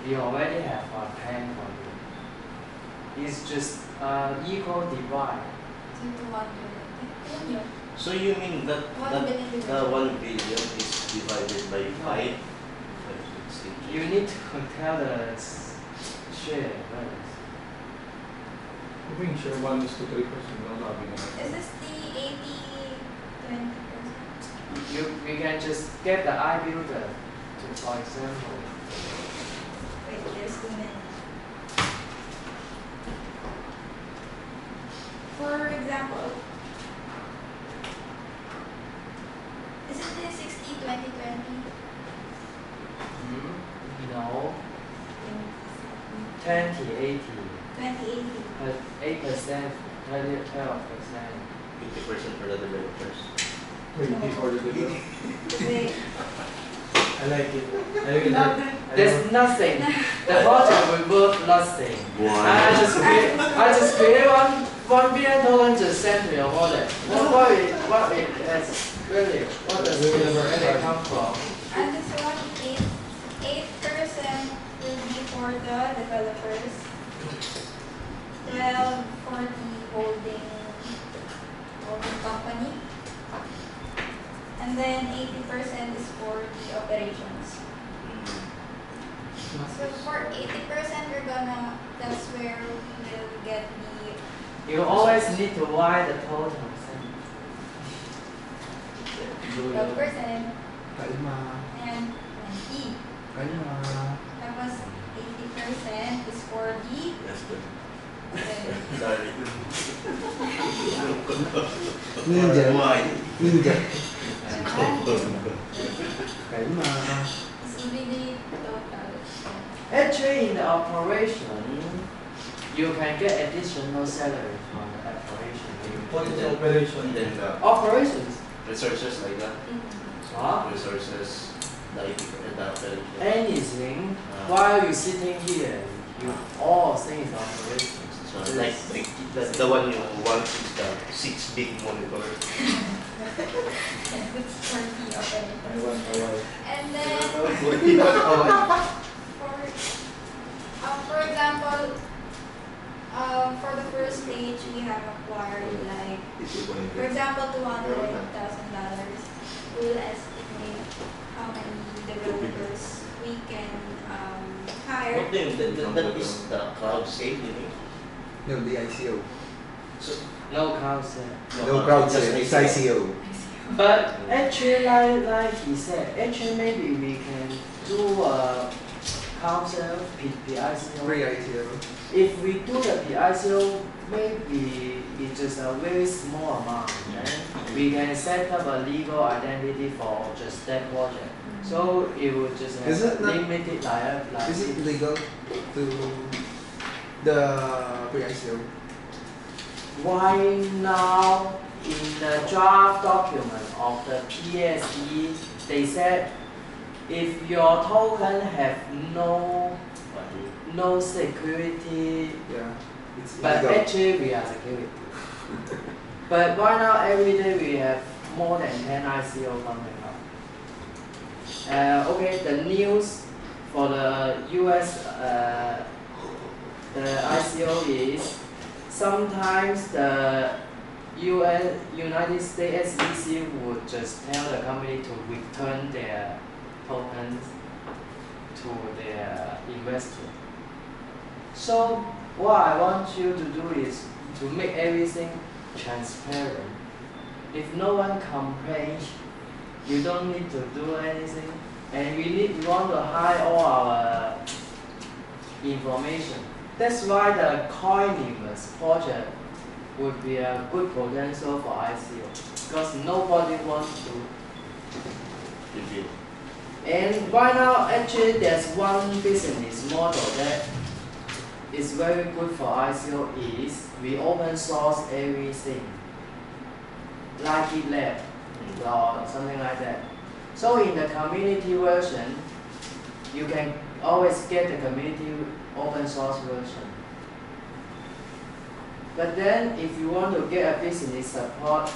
we already have a plan for you. It's just equal divide. So you mean that the 1 billion is divided by 5? You need to tell the share. I think share 1 is to 3%. No, Is this the 80-20%? We can just get the I builder to, for example. Wait, there's too many. For example, isn't this 60-20-20? No. 20-80. 20-80. 8%, 12%. 50% for the developers. Maybe for the developer. Wait. I like it. I like it. There's nothing. The project will worth nothing. Why? I just create $1 billion just send to your wallet. What does it really come from? And this one, 8% will be for the developers, 12 for the holding company, and then 80% is for the operations. So for 80%, that's where we will get the. You always need to write the total. 12% Kalma. and 20. Kalma. That was 80% is for the. That's good. Sorry. Ninja. Why? Ninja. Kalma. This will be the total. Actually, in the operation, you can get additional salary from the operation. What is the operation? Then Operations. resources like that. Huh? Resources, like the operation. Anything while you're sitting here, you all things operations. So like the one you want is the 6 big monitor. It's for the operator. And then for example, for the first stage we have acquired like, for example, $200,000. We'll estimate how many developers we can hire. What then? That is the crowd sale, you mean? No, the ICO. So, No concept. No crowd just sale, it's ICO. But actually, like he said, actually maybe we can do a council PICO. Pre-ICO. If we do the PICO, maybe it's just a very small amount. Then we can set up a legal identity for just that project. So it would just have Is it not- limited liability. Is it legal to the pre-ICO? Why now in the draft document of the PSE, they said if your token have no security, Yeah. It's but illegal. actually we are security. But right now every day we have more than 10 ICO coming up. Okay, the news for the US the ICO is sometimes the United States SEC would just tell the company to return their tokens to their investor. So what I want you to do is to make everything transparent. If no one complains, you don't need to do anything, and we want to hide all our information. That's why the Coiniverse project would be a good potential for ICO, because nobody wants to review. And right now, actually, there's one business model that is very good for ICO is we open source everything, like GitLab or something like that. So in the community version, you can always get the community open source version. But then if you want to get a business support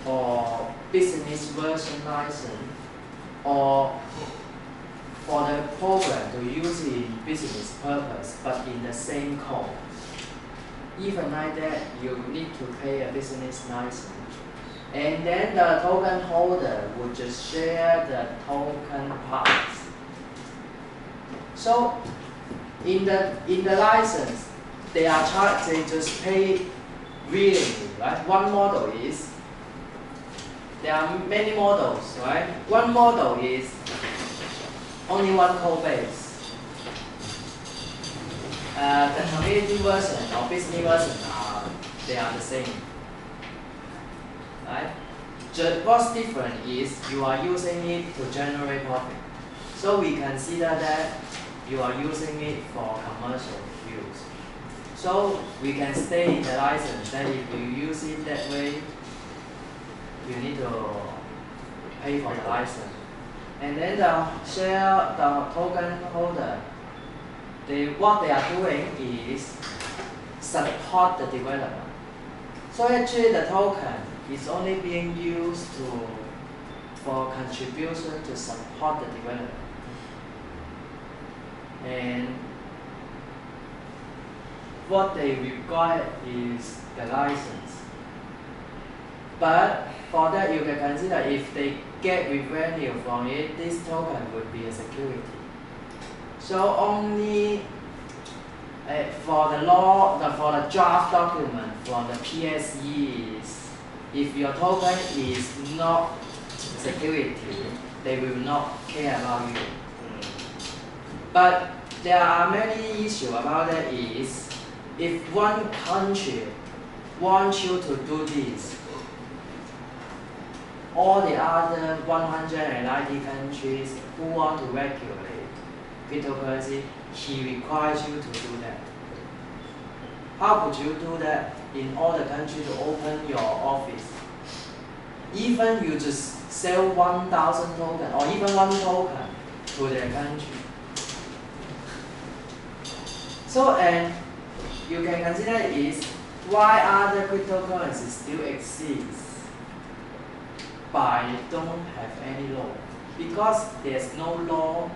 or business version license or for the program to use in business purpose, but in the same code. Even like that, you need to pay a business license. And then the token holder would just share the token parts. So in the license, they just pay willingly, right? One model is, there are many models, right? One model is only one code base. The community version or business version they are the same, right? What's different is you are using it to generate profit. So we consider that you are using it for commercial use. So we can state in the license that if you use it that way, you need to pay for the license. And then the token holder, what they are doing is support the development. So actually the token is only being used for contribution to support the development. And what they require is the license. But for that you can consider if they get revenue from it, this token would be a security. So only for the draft document from the PSE is, if your token is not security, they will not care about you. But there are many issues about that is, if one country wants you to do this, all the other 190 countries who want to regulate cryptocurrency, he requires you to do that. How could you do that in all the countries to open your office? Even you just sell 1,000 tokens or even one token to their country. So, and you can consider is why other cryptocurrencies still exist but don't have any law. Because there's no law,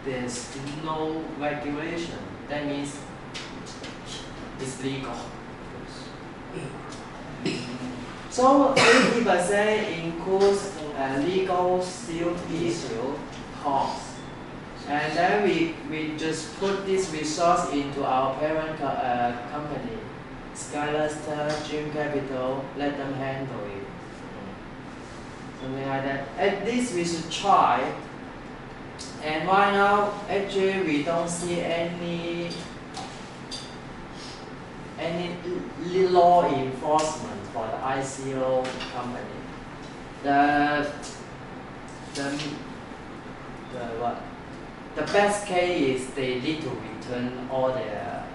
there's no regulation. That means it's legal. So 80% includes legal issue costs. And then we just put this resource into our parent company, Skyluster, Dream Capital, let them handle it. Something like that. At least we should try. And right now, actually, we don't see any law enforcement for the ICO company. The best case is they need to return all their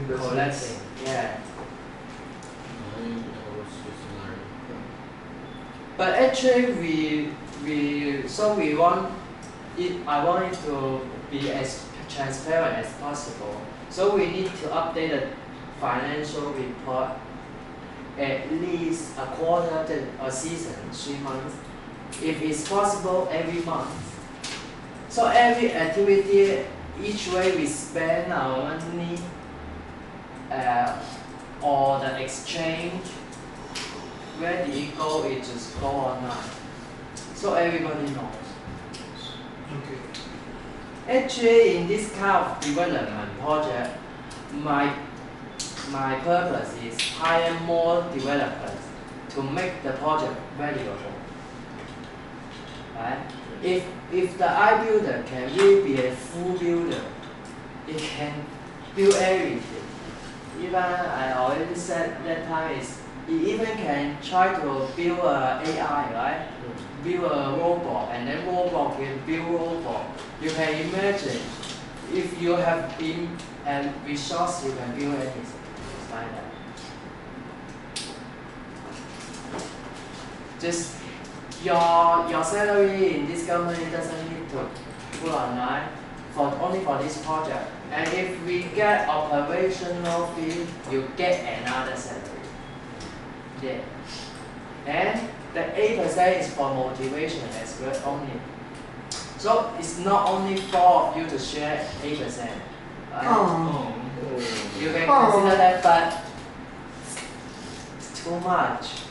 collecting. Yeah. But actually, I want it to be as transparent as possible. So we need to update the financial report at least a quarter to a season, 3 months. If it's possible, every month. So every activity, each way we spend our money, or the exchange, where did it go? It just go online. So everybody knows. Okay. Actually, in this kind of development project, my purpose is hire more developers to make the project valuable. Right? If the iBuilder can really be a full builder, it can build everything. Even I already said that time is it even can try to build a AI, right? Build a robot, and then robot can build robot. You can imagine if you have been and resource, you can build anything. It's like that. Just your salary in this company doesn't need to put online only for this project. And if we get operational fee, you get another salary. Yeah. And the 8% is for motivation as well only. So it's not only 4 of you to share 8%. Right? Oh. You can consider that, but it's too much.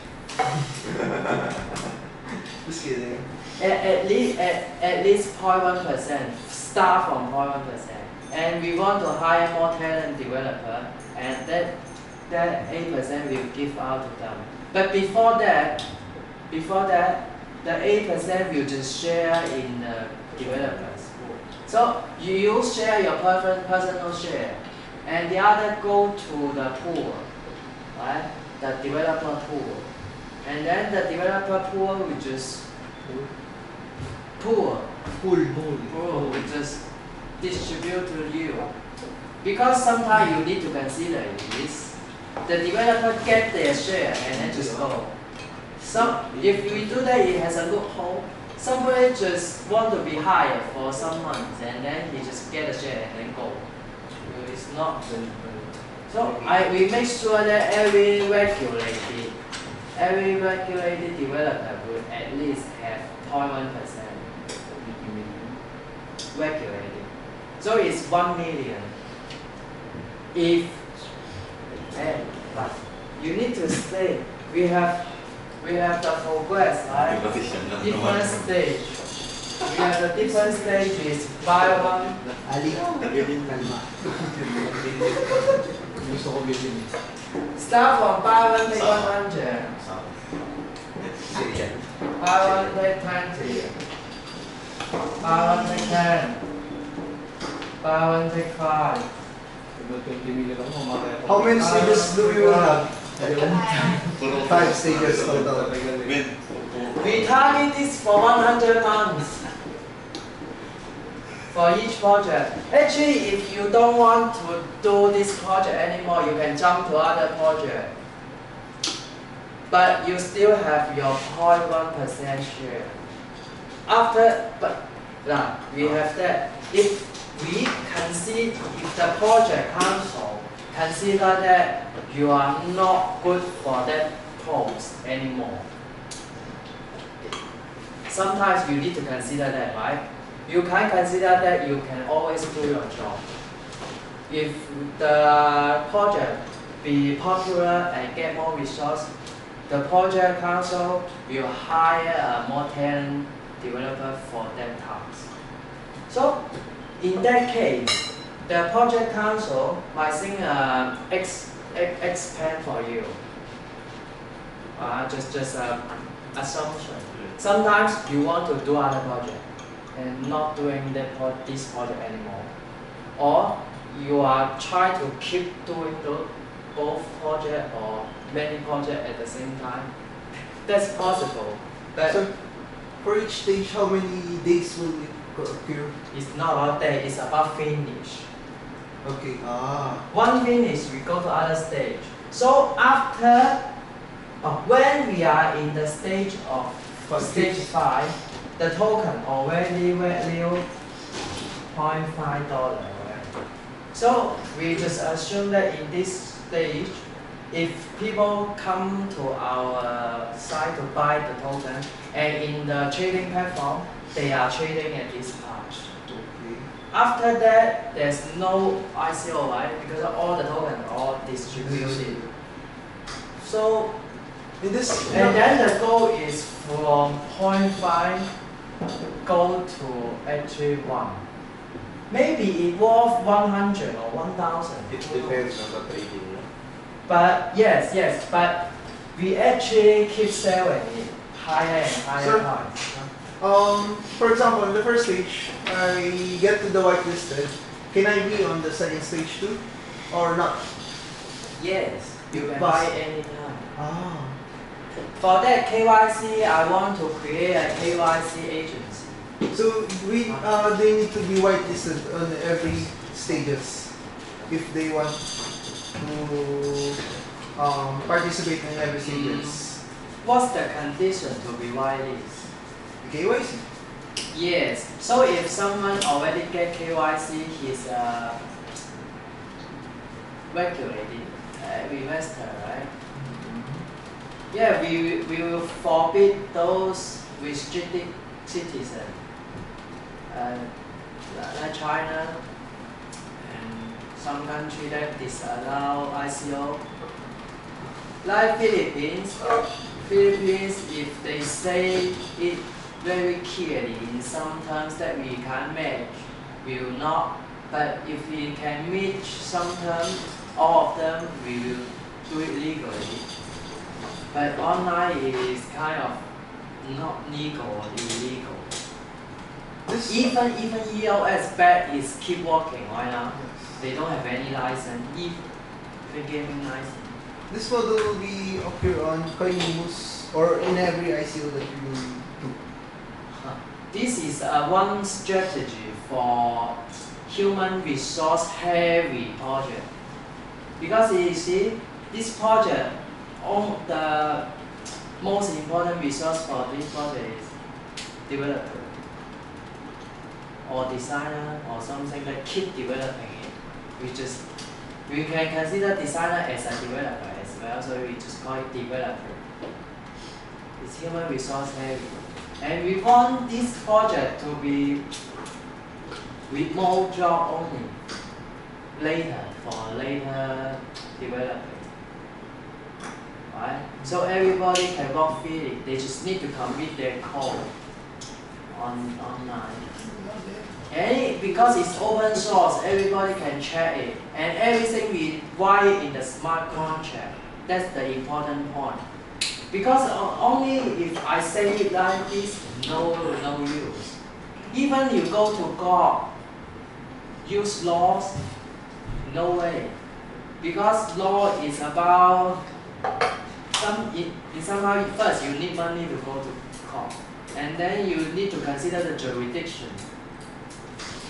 Just kidding. At least 0.1%. Start from 0.1%. And we want to hire more talent developer, and that 8% will give out to them. But before that, the 8% will just share in the developers. So you share your personal share, and the other go to the pool, right? The developer pool, and then the developer pool will just will just distribute to you. Because sometimes you need to consider is the developer get their share and then just go. So if we do that, it has a loophole. Somebody just want to be hired for some months and then he just get a share and then go. It's not. So we make sure that every regulated developer will at least have 0.1% regulated. So it's 1 million. But you need to stay. We have the progress, right? Different stage. We have the different stages. Buy one. Ali, kalma. Gusto ko bilhin. Start from buy one take 100. Buy one take 20. Buy one take 10. Buy one take 5. How many stages do you have? 5 stages total. We target this for 100 months for each project. Actually, if you don't want to do this project anymore, you can jump to other project. But you still have your 0.1% share. We have that. If the project council consider that you are not good for that post anymore, sometimes you need to consider that, right? You can consider that you can always do your job. If the project be popular and get more resources, the project council will hire a more talented developer for that task. So in that case, the project council might think X plan for you. Just assumption. Sometimes you want to do other project and not doing this project anymore, or you are trying to keep doing both project or many projects at the same time. That's possible. But So, for each stage, how many days will it occur? it's not about that. It's about finish. Okay. One finish, we go to other stage. So after, when we are in the stage of stage 5, the token already value $0.5. Right? So we just assume that in this stage, if people come to our site to buy the token, and in the trading platform, they are trading at this price. Okay. After that, there's no ICO, right? Because all the tokens are all distributed. So, In this, and then the goal is from 0.5 go to actually 1. Maybe it worth 100 or 1,000. It depends on the trading. But yes, but we actually keep selling it higher and higher Sir, price. for example, in the first stage, I get to the whitelisted. Can I be on the second stage too, or not? Yes, you can buy anytime. For that KYC, I want to create a KYC agency. So they need to be whitelisted on every stages if they want to participate in every stages. What's the condition to be whitelisted? KYC. Yes. So if someone already get KYC, he's regulated investor, right? Yeah, we will forbid those restricted citizens. like China and some country that disallow ICO. Like Philippines, if they say it very clearly in some terms that we can make, we will not. But if we can meet some terms, all of them, we will do it legally. But online is kind of not legal or illegal. Even EOS bad is keep working right now. They don't have any license, even gaming license. This model will be occur on CoinNews or in every ICO that you do. This is one strategy for human resource heavy project. Because you see, this project, the most important resource for this project is developer or designer or something that keep developing it. We can consider designer as a developer as well, so we just call it developer. It's human resource heavy. And we want this project to be remote job only later for later developing. Right? So everybody can work freely. They just need to commit their code online. And because it's open source, everybody can check it. And everything we write in the smart contract. That's the important point. Because only if I say it like this, no use. Even you go to God, use laws, no way. Because law is about somehow first you need money to go to court, and then you need to consider the jurisdiction.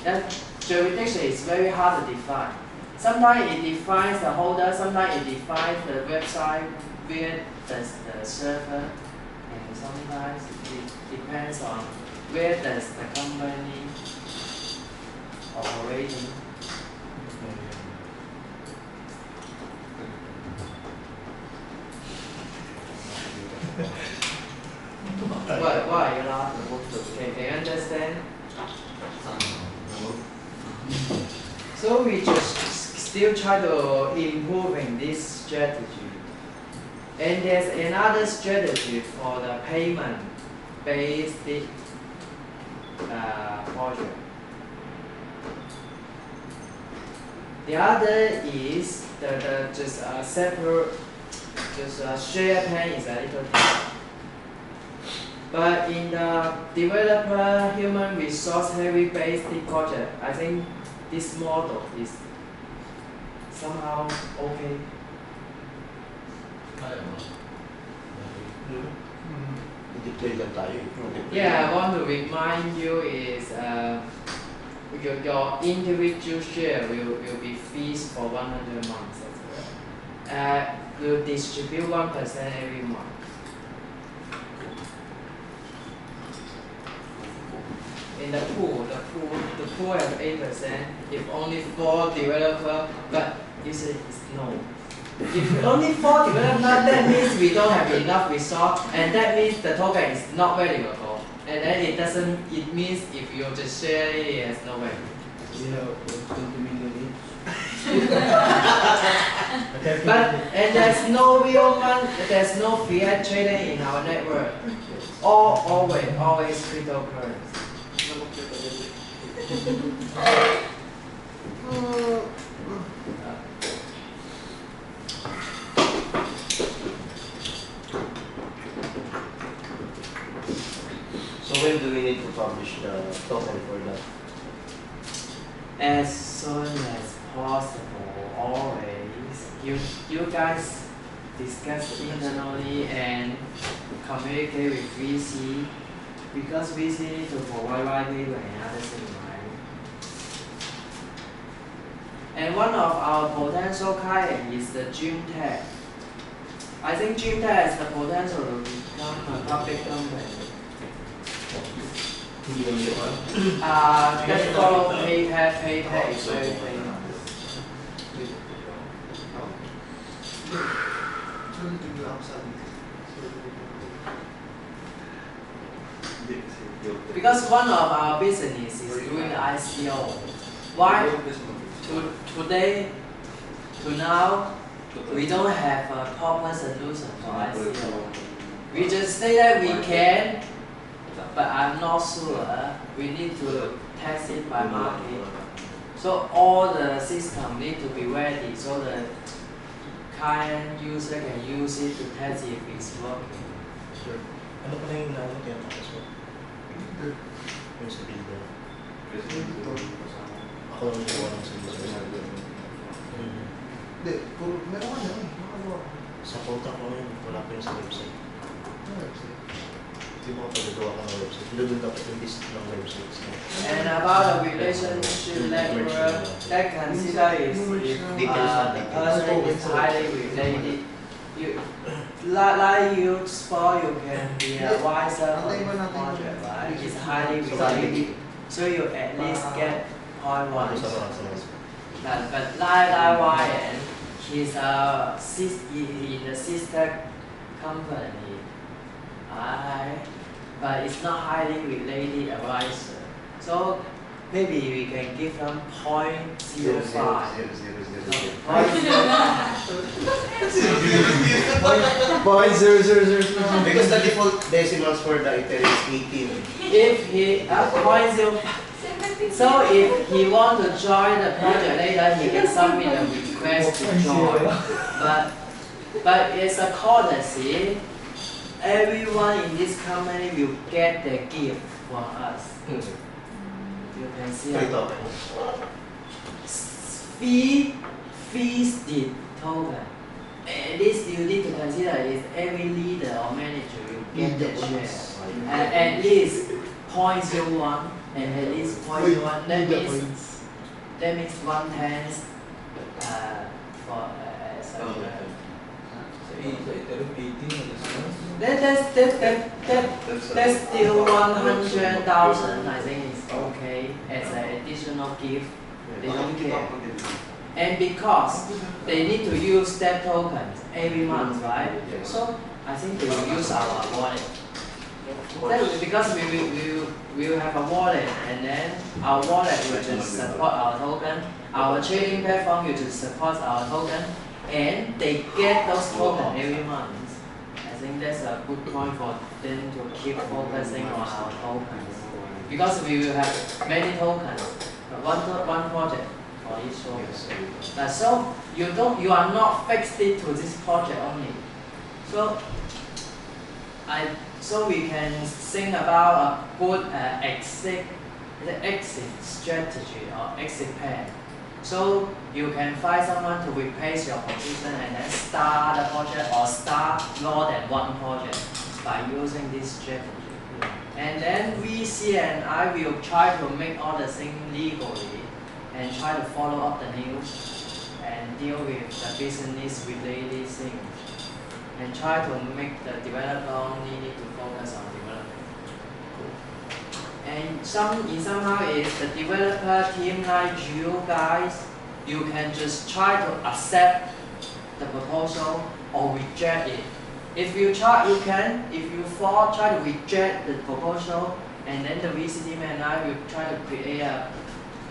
That jurisdiction is very hard to define. Sometimes it defines the holder, sometimes it defines the website where does the server, and sometimes it depends on where does the company operating. Why you laughing? Can you understand? So we just still try to improving this strategy. And there's another strategy for the payment-based project. The other is just a separate, just a share pen is a little different. But in the developer human resource heavy based project, I think this model is somehow okay. Yeah, I want to remind you is your individual share will be fees for 100 months as well. We'll distribute 1% every month. In the pool has 8%. If only 4 developers, but you say it's no. If only 4 developers, that means we don't have enough resource, and that means the token is not valuable. And then it means if you just share it, it has no value. We have 20 million and there's no real money, there's no fiat trading in our network. Always cryptocurrency. So when do we need to publish the token for that? As soon as possible, always. You guys discuss internally and communicate with VC, because VC need to provide white paper and other things, right? And one of our potential clients is the Gym Tech. I think Gym Tech has the potential to become a public company. That follow PayPal is very famous. Yes. Because one of our business is doing ICO. Why? Today, to now, we don't have a proper solution for ICO. We just say that we can, but I'm not sure. We need to test it by market. So all the system need to be ready so the client user can use it to test if it's working. Sure. Ano pala yung tinatapos mo? Yung sa builder. Ako lang gawa ng sa builder. Hindi, meron ka na eh. Makagawa ko. Sa contract mo yun, wala pa yun sa website. Ano website? Hindi mo kapagagawa ka ng website. Doon dapat yung list ng websites mo. And about the relationship network, that consider is if the person is highly related. Like you sport, you can be a wiser on the project, right? It's highly related, so you at least get point one. But like Ryan, he's in the sister company, but it's not highly related advisor. So maybe we can give them 0.05. Point 0.000. Because the default decimals for the Intel is 18. If he 0.05. So if he want to join the project later, he can submit a request to join. But it's a courtesy. Everyone in this company will get the gift from us. You can see. Fees the token. At least you need to consider is every leader or manager will get the share. At least 0.01 and at least 0.01. That means 1/10 for that's still 100,000. I think it's okay as an additional gift. They don't care. And because they need to use that tokens every month, right? So I think they will use our wallet. Because we will have a wallet, and then our wallet will just support our token. Our trading platform will just support our token, and they get those tokens every month. I think that's a good point for them to keep focusing on our tokens. Because we will have many tokens, one project for each token. So you are not fixed to this project only. So we can think about a good exit strategy or exit plan. So you can find someone to replace your position and then start a project or start more than one project by using this strategy. And then VC and I will try to make all the things legally and try to follow up the news and deal with the business related things. And try to make the developer only need to focus on development. And somehow is the developer team like you guys, you can just try to accept the proposal or reject it. If you try, you can. If you fall, try to reject the proposal, and then the VC team and I will try to create a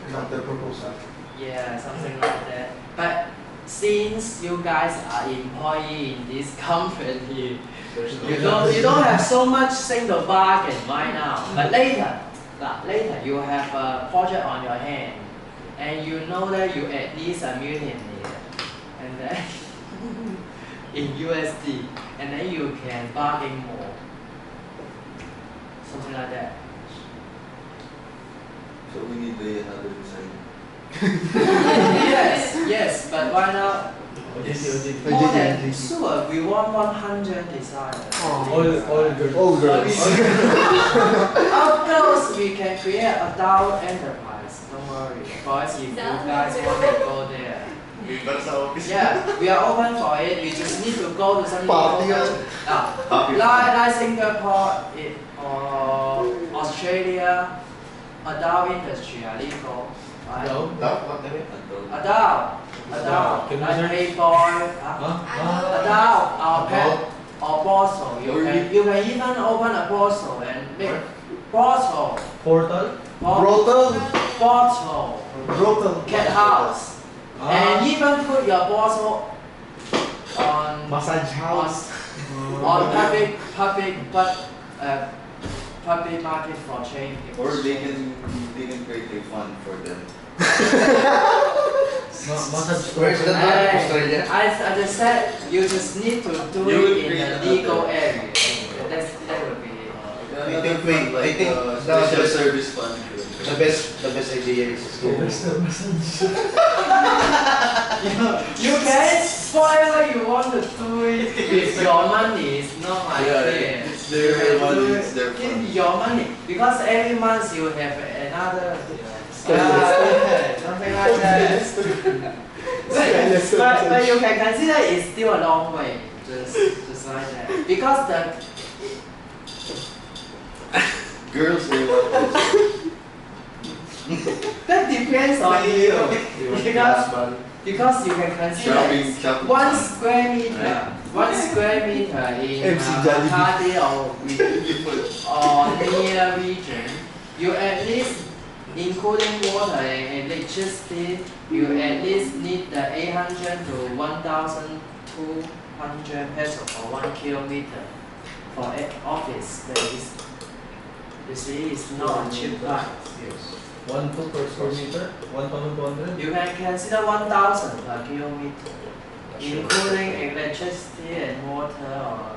counter proposal. Yeah, something like that. But since you guys are employee in this company, you don't have so much thing to bargain right now. But later you have a project on your hand, and you know that you at least a millionaire, and then in USD, and then you can bargain more, something like that. So we need another design. yes, but right now, more than sure, we want 100 designers. All girls. Of course, we can create a adult enterprise. Don't worry. Because if you guys want to go there, yeah, we are open for it. We just need to go to some like Singapore or Australia, adult industry are legal. Right? Adult. Like Playboy, adult, or pet, or brothel. You can even open a brothel and make bottle, Portal? Brothel. bottle, Brothel. cat house, and even put your bottle on Massage house. on public market for trading. Or they can create a fund for them. Massage Where's the Hey, Australia? I just said you just need to do You will it in create a legal another. area. That would be I think Special service fund. the best idea is to you can whatever you want to do it with your money. It's not my idea. It's their money, it's their It's fund. your money because every month you have another something like that. but you can consider it's still a long way. Just like that because the Girls, they want this. that depends on you because you can consider Shopping. 1 square meter. 1 square meter in MC Jollibee. Makati or near region, you at least, including water and electricity, you at least need the 800 to 1,200 peso for 1 kilometer for an office space. You see, it's not a cheap price. Yes. 1,200 per square meter? 1,200? You can consider 1,000 per kilometer, including electricity and water or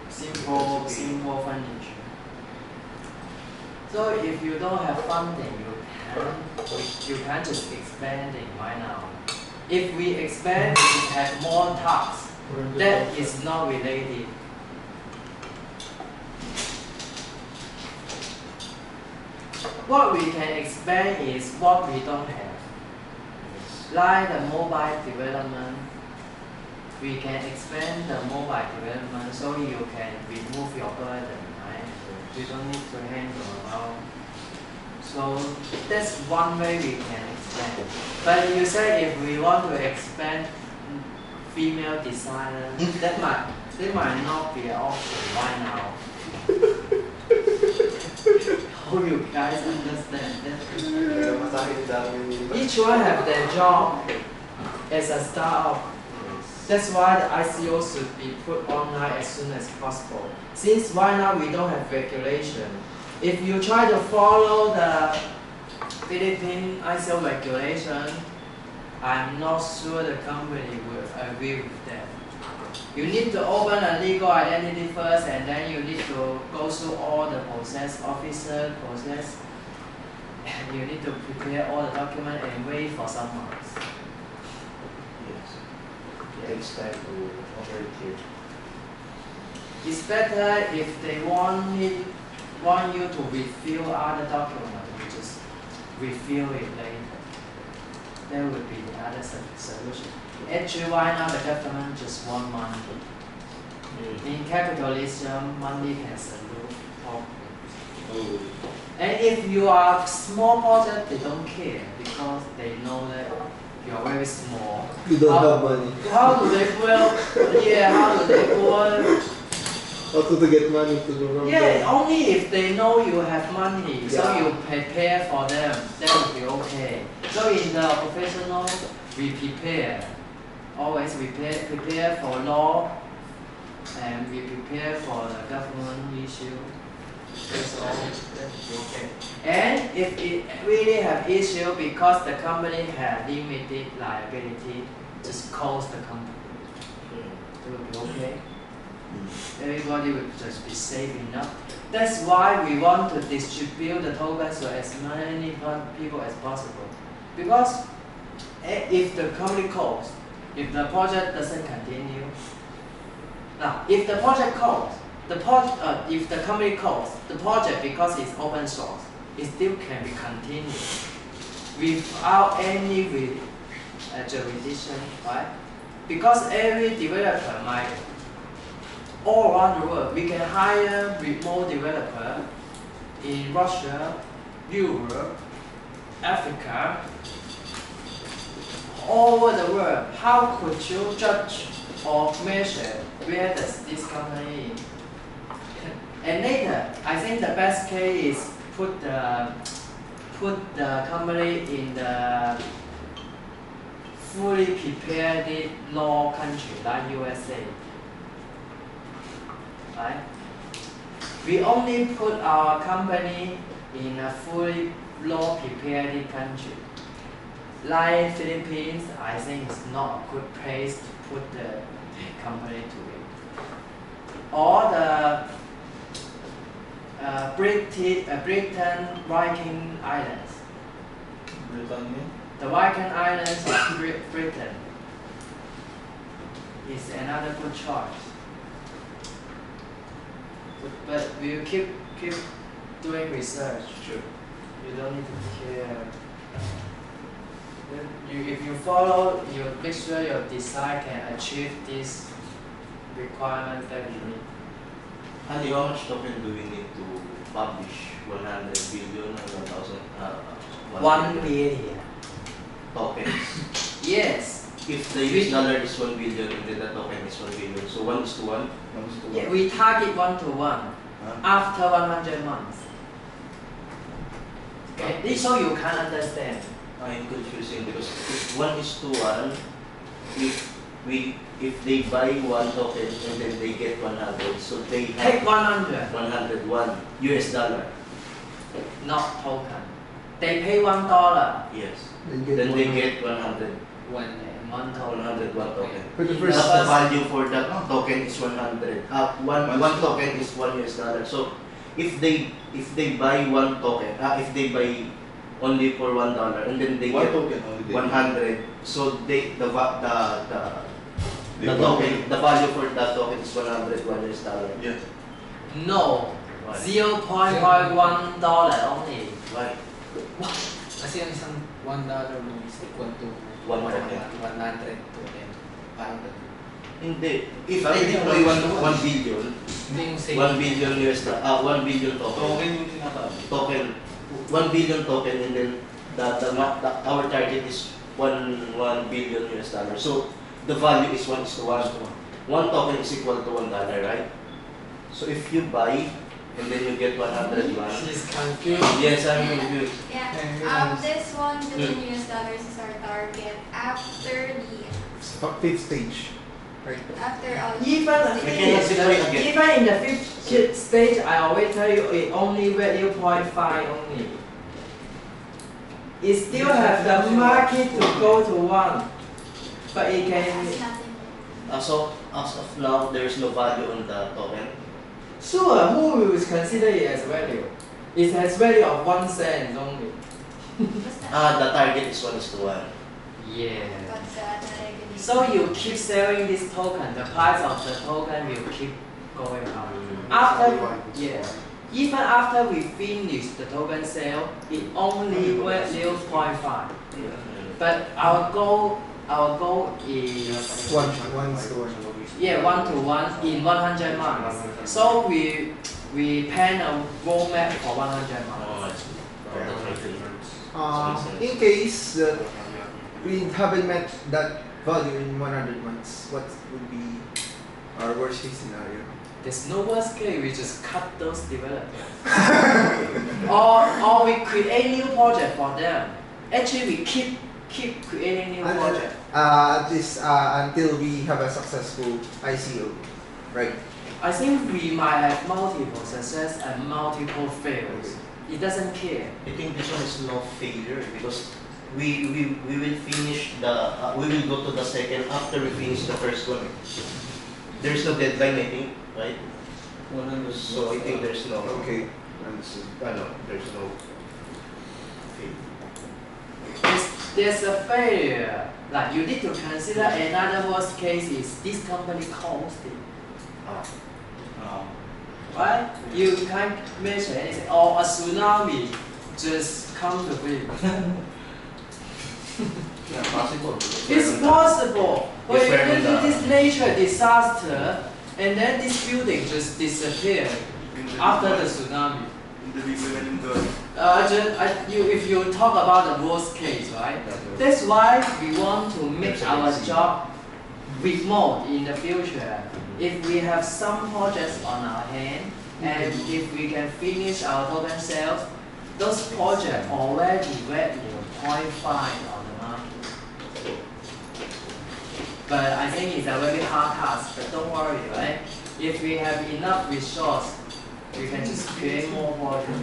simple furniture. So if you don't have funding, you can just expand it right now. If we expand, we have more tasks. That is not related. What we can expand is what we don't have. Like the mobile development, we can expand the mobile development so you can remove your burden, right? You don't need to handle around. So that's one way we can expand. But you say if we want to expand female designer, that might not be an option right now. Hope you guys understand that. Each one have their job as a startup. That's why the ICO should be put online as soon as possible. Since right now we don't have regulation. If you try to follow the Philippine ICO regulation, I'm not sure the company will agree with that. You need to open a legal identity first, and then you need to go through all the process, officer process, and you need to prepare all the documents and wait for some months. Yes. It takes time to operate here. It's better if they want you to refill other documents, you just refill it later. That would be the other solution. Actually, right now the government just want money. In capitalism, money can solve problems. And if you are small project, they don't care because they know that you are very small. You don't have money. How do they how do they work? Also to get money to do wrong. Yeah, only if they know you have money, so Yeah. you prepare for them, that will be okay. So in the professional, we prepare. Always prepare for law, and we prepare for the government issue. That's all. That will be okay. And if it really have issue because the company have limited liability, just close the company. It will be okay. Everybody will just be safe enough. That's why we want to distribute the tokens to as many people as possible. Because if the company closes, if the project doesn't continue, now if the project closes, if the company closes, the project because it's open source, it still can be continued without any jurisdiction, right? Because every developer might all around the world, we can hire remote developer in Russia, Europe, Africa, all over the world. How could you judge or measure where does this company And later, I think the best case is put the company in the fully prepared law country like USA. Right? We only put our company in a fully law prepared country. Like Philippines, I think it's not a good place to put the company to it. Or the Britain Viking Islands. Britannia? The Viking Islands of Britain is another good choice. But we'll keep doing research. Sure. You don't need to care. If you follow, you make sure your design can achieve this requirement that you need. And how much token do we need to publish? 100 billion or 1,000? 1 billion. Tokens. Yes. If the US dollar is 1 billion and then the token is 1 billion, so 1 is to 1? Yeah, we target 1 to 1 after 100 months. Okay, this so you can understand. I'm confusing because if 1 is to 1, if they buy 1 token and then they get 100, so they Take have 100, 101 US dollar. not token. They pay $1. Yes. Then Then they 100. get 100. One token. 101 token. For the But first the value for that token is 100. One token is 1 US dollar. So if they buy 1 token, if they buy only for $1 and then they One get token only. 100, so the They token, the value for that token is 101 US dollar. Yeah. No, Why? $0.1 only. Why? Kasi ang isang $1 is equal to One token. 100 token. Parang ganun. Hindi. If I deploy 1 billion, Hindi yung same. 1 billion US dollar, 1 billion token. Token yung tinatawag. Token, 1 billion token, and then our target is 1 billion US dollar. So the value is 1 is to 1. 1 token is equal to $1, right? So if you buy and then you get 101. She's confused. Yes, I'm confused. Yeah. This $1 billion is our target after the fifth stage. Right. after all. Even in the fifth stage, I always tell you it only value 0.5 only. It still have the market to go to 1, but it can. Has nothing. So as of now, there is no value on the token. Sure, who will consider it as value? It has value of 1 cent only. What's that? The target is 1 is to 1. Yeah. What's that? So you keep selling this token, the price of the token will keep going up. Even after we finish the token sale, it only value 0.5. But our goal is 1 to 1. 1 to 1 in 100 months. So we plan a roadmap for 100 months. In case that we haven't met that value in 100 months, what would be our worst case scenario? There's no worst case, we just cut those developers. or we create new project for them. Actually, we keep creating new project. At least until we have a successful ICO, right? I think we might have multiple success and multiple fails. It doesn't care. I think this one is no failure because we will finish we will go to the second after we finish the first one. There's no deadline, I think, right? 100. So I think there's no. Okay, understood. No, there's no failure. There's a failure. Like you need to consider another worst case is this company closed it. Right? You can't measure anything. Or a tsunami just come to bring. Yeah, possible. It's possible. When It's you very do this nature disaster and then this building just disappeared after the tsunami. If you talk about the worst case, right? That's why we want to make our job remote in the future. If we have some projects on our hand, And if we can finish our token sales, those projects already value 0.5 on the market. But I think it's a very hard task, but don't worry, right? If we have enough resource, we can just create more projects.